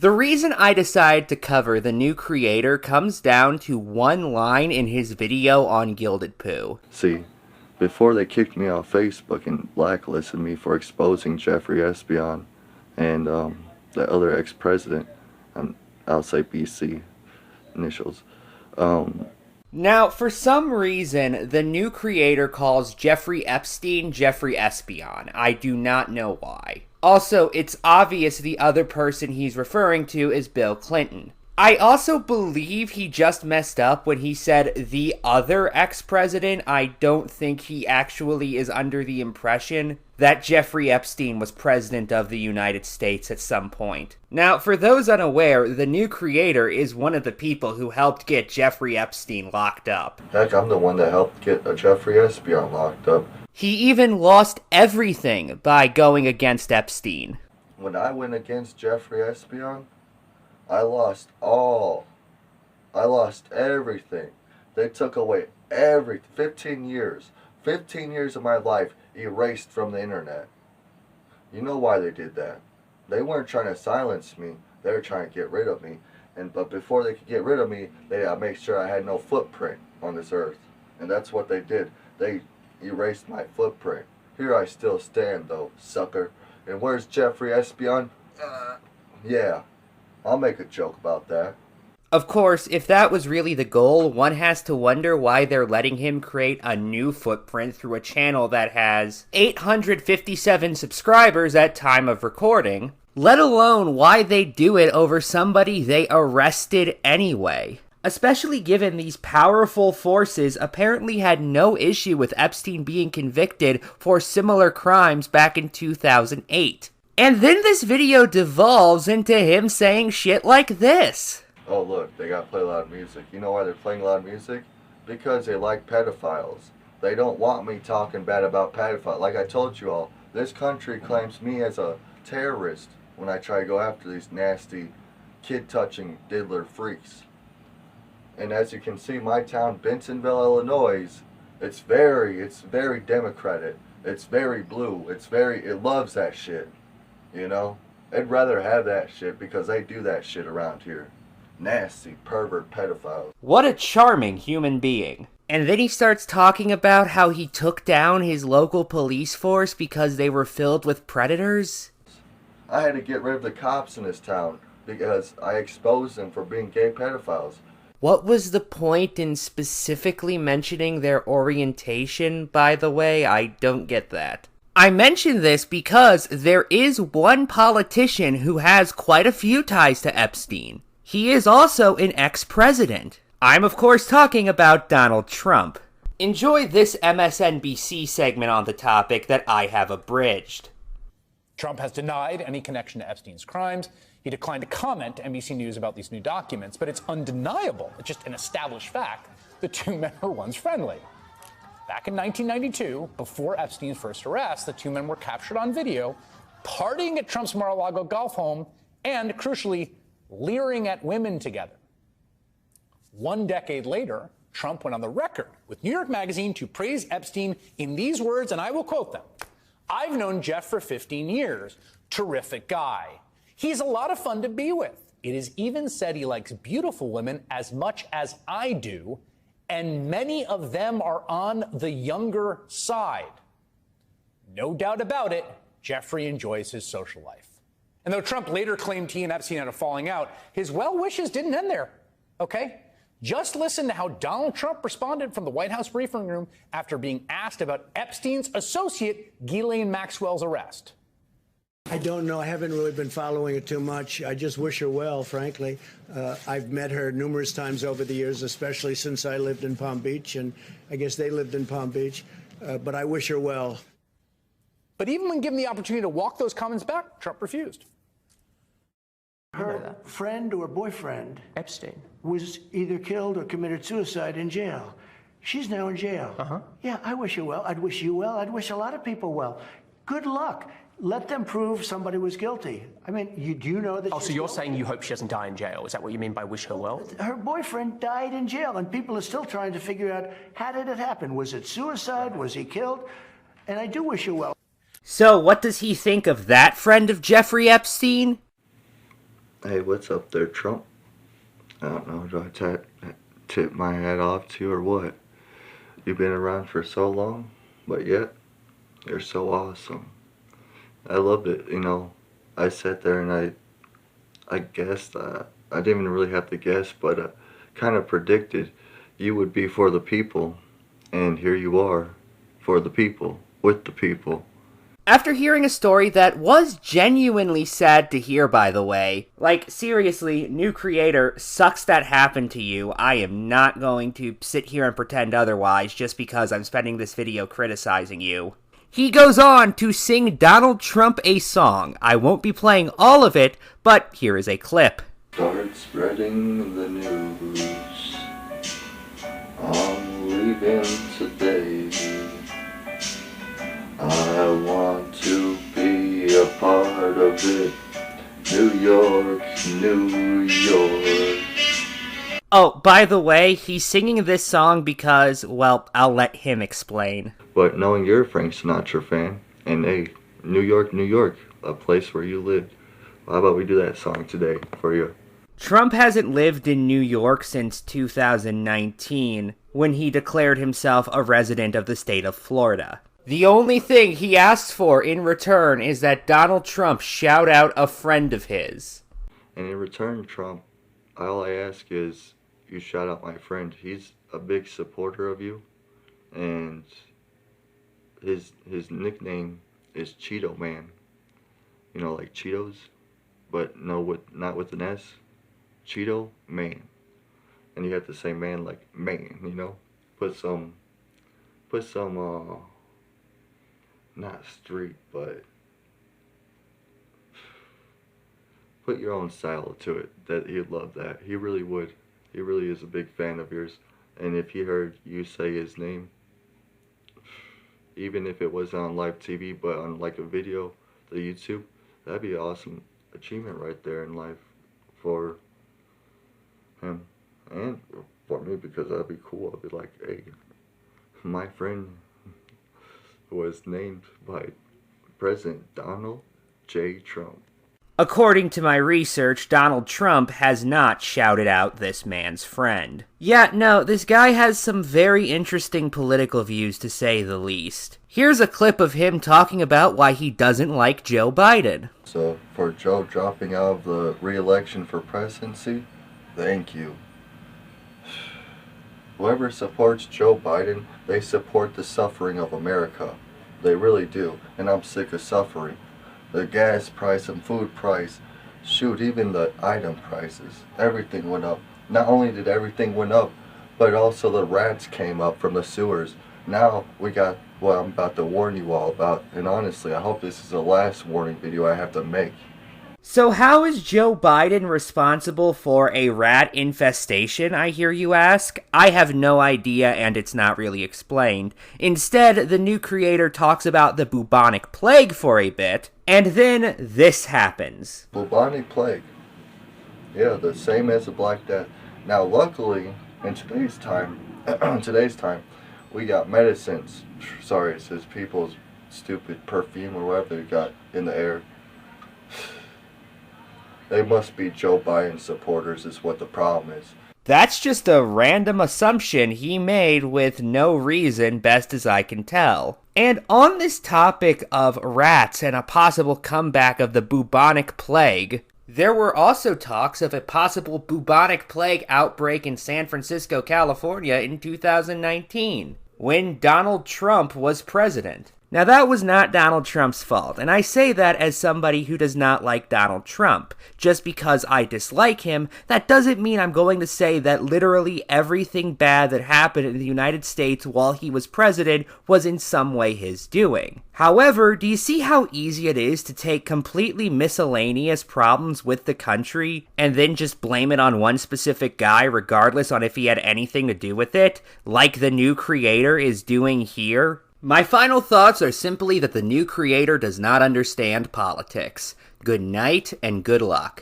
The reason I decided to cover the new creator comes down to one line in his video on Gilded Poo. See, before they kicked me off Facebook and blacklisted me for exposing Jeffrey Epstein and the other ex-president, I'll say BC initials. Now, for some reason, the new creator calls Jeffrey Epstein Jeffrey Epstein. I do not know why. Also, it's obvious the other person he's referring to is Bill Clinton. I also believe he just messed up when he said the other ex-president. I don't think he actually is under the impression that Jeffrey Epstein was president of the United States at some point. Now, for those unaware, the new creator is one of the people who helped get Jeffrey Epstein locked up. Heck, I'm the one that helped get Jeffrey Epstein locked up. He even lost everything by going against Epstein. When I went against Jeffrey Epstein, I lost all. I lost everything. They took away 15 years. 15 years of my life erased from the internet. You know why they did that? They weren't trying to silence me. They were trying to get rid of me. But before they could get rid of me, they made sure I had no footprint on this earth. And that's what they did. They erased my footprint. Here I still stand, though, sucker. And where's Jeffrey Epstein? Yeah. I'll make a joke about that. Of course, if that was really the goal, one has to wonder why they're letting him create a new footprint through a channel that has 857 subscribers at time of recording, let alone why they do it over somebody they arrested anyway. Especially given these powerful forces apparently had no issue with Epstein being convicted for similar crimes back in 2008. And then this video devolves into him saying shit like this. Oh look, they gotta play loud music. You know why they're playing loud music? Because they like pedophiles. They don't want me talking bad about pedophiles. Like I told you all, this country claims me as a terrorist when I try to go after these nasty, kid-touching diddler freaks. And as you can see, my town, Bentonville, Illinois, it's very democratic. It's very blue. It loves that shit. You know? They'd rather have that shit because they do that shit around here. Nasty, pervert pedophiles. What a charming human being. And then he starts talking about how he took down his local police force because they were filled with predators. I had to get rid of the cops in this town because I exposed them for being gay pedophiles. What was the point in specifically mentioning their orientation, by the way? I don't get that. I mention this because there is one politician who has quite a few ties to Epstein. He is also an ex-president. I'm of course talking about Donald Trump. Enjoy this MSNBC segment on the topic that I have abridged. Trump has denied any connection to Epstein's crimes. He declined to comment to NBC News about these new documents, but it's undeniable, it's just an established fact, the two men were once friendly. Back in 1992, before Epstein's first arrest, the two men were captured on video, partying at Trump's Mar-a-Lago golf home, and, crucially, leering at women together. 1 decade later, Trump went on the record with New York Magazine to praise Epstein in these words, and I will quote them. "I've known Jeff for 15 years. Terrific guy. He's a lot of fun to be with. It is even said he likes beautiful women as much as I do, and many of them are on the younger side. No doubt about it, Jeffrey enjoys his social life." And though Trump later claimed he and Epstein had a falling out, his well wishes didn't end there, okay? Just listen to how Donald Trump responded from the White House briefing room after being asked about Epstein's associate, Ghislaine Maxwell's arrest. I don't know. I haven't really been following it too much. I just wish her well, frankly. I've met her numerous times over the years, especially since I lived in Palm Beach, and I guess they lived in Palm Beach. But I wish her well. But even when given the opportunity to walk those comments back, Trump refused. Her friend or boyfriend, Epstein, was either killed or committed suicide in jail. She's now in jail. Yeah, I wish her well. I'd wish you well. I'd wish a lot of people well. Good luck. Let them prove somebody was guilty. I mean, do you know that? Oh, so you're saying you hope she doesn't die in jail? Is that what you mean by wish her well? Her boyfriend died in jail, and people are still trying to figure out, how did it happen? Was it suicide? Was he killed? And I do wish her well. So, what does he think of that friend of Jeffrey Epstein? Hey, what's up there, Trump? I don't know, do I tip my hat off to you or what? You've been around for so long, but yet, you're so awesome. I loved it, you know. I sat there and I guessed, I didn't even really have to guess, but kind of predicted you would be for the people, and here you are, for the people, with the people. After hearing a story that was genuinely sad to hear, by the way, like, seriously, new creator, sucks that happened to you. I am not going to sit here and pretend otherwise just because I'm spending this video criticizing you. He goes on to sing Donald Trump a song. I won't be playing all of it, but here is a clip. Start spreading the news. I'm leaving today. I want to be a part of it. New York, New York. Oh, by the way, he's singing this song because, well, I'll let him explain. But knowing you're a Frank Sinatra fan, and hey, New York, New York, a place where you lived, how about we do that song today for you? Trump hasn't lived in New York since 2019, when he declared himself a resident of the state of Florida. The only thing he asks for in return is that Donald Trump shout out a friend of his. And in return, Trump, all I ask is you shout out my friend. He's a big supporter of you, and his nickname is Cheeto Man. You know, like Cheetos, but no, not with an S. Cheeto Man. And you have to say man like man, you know? Put some not street, but put your own style to it. That he'd love that. He really would. He really is a big fan of yours. And if he heard you say his name, even if it was on live TV, but on like a video, the YouTube, that'd be an awesome achievement right there in life for him and for me, because that'd be cool. I'd be like, hey, my friend was named by President Donald J. Trump. According to my research, Donald Trump has not shouted out this man's friend. Yeah, no, this guy has some very interesting political views, to say the least. Here's a clip of him talking about why he doesn't like Joe Biden. So, for Joe dropping out of the re-election for presidency, thank you. Whoever supports Joe Biden, they support the suffering of America. They really do, and I'm sick of suffering. The gas price and food price, shoot, even the item prices, everything went up. Not only did everything went up, but also the rats came up from the sewers. Now we got what I'm about to warn you all about, and honestly, I hope this is the last warning video I have to make. So how is Joe Biden responsible for a rat infestation, I hear you ask? I have no idea, and it's not really explained. Instead, the new creator talks about the bubonic plague for a bit, and then this happens. Bubonic plague. Yeah, the same as the Black Death. Now, luckily, in today's time, we got medicines. Sorry, it says people's stupid perfume or whatever they got in the air. They must be Joe Biden supporters is what the problem is. That's just a random assumption he made with no reason, best as I can tell. And on this topic of rats and a possible comeback of the bubonic plague, there were also talks of a possible bubonic plague outbreak in San Francisco, California in 2019, when Donald Trump was president. Now, that was not Donald Trump's fault, and I say that as somebody who does not like Donald Trump. Just because I dislike him, that doesn't mean I'm going to say that literally everything bad that happened in the United States while he was president was in some way his doing. However, do you see how easy it is to take completely miscellaneous problems with the country and then just blame it on one specific guy regardless on if he had anything to do with it, like the new creator is doing here? My final thoughts are simply that the new creator does not understand politics. Good night and good luck.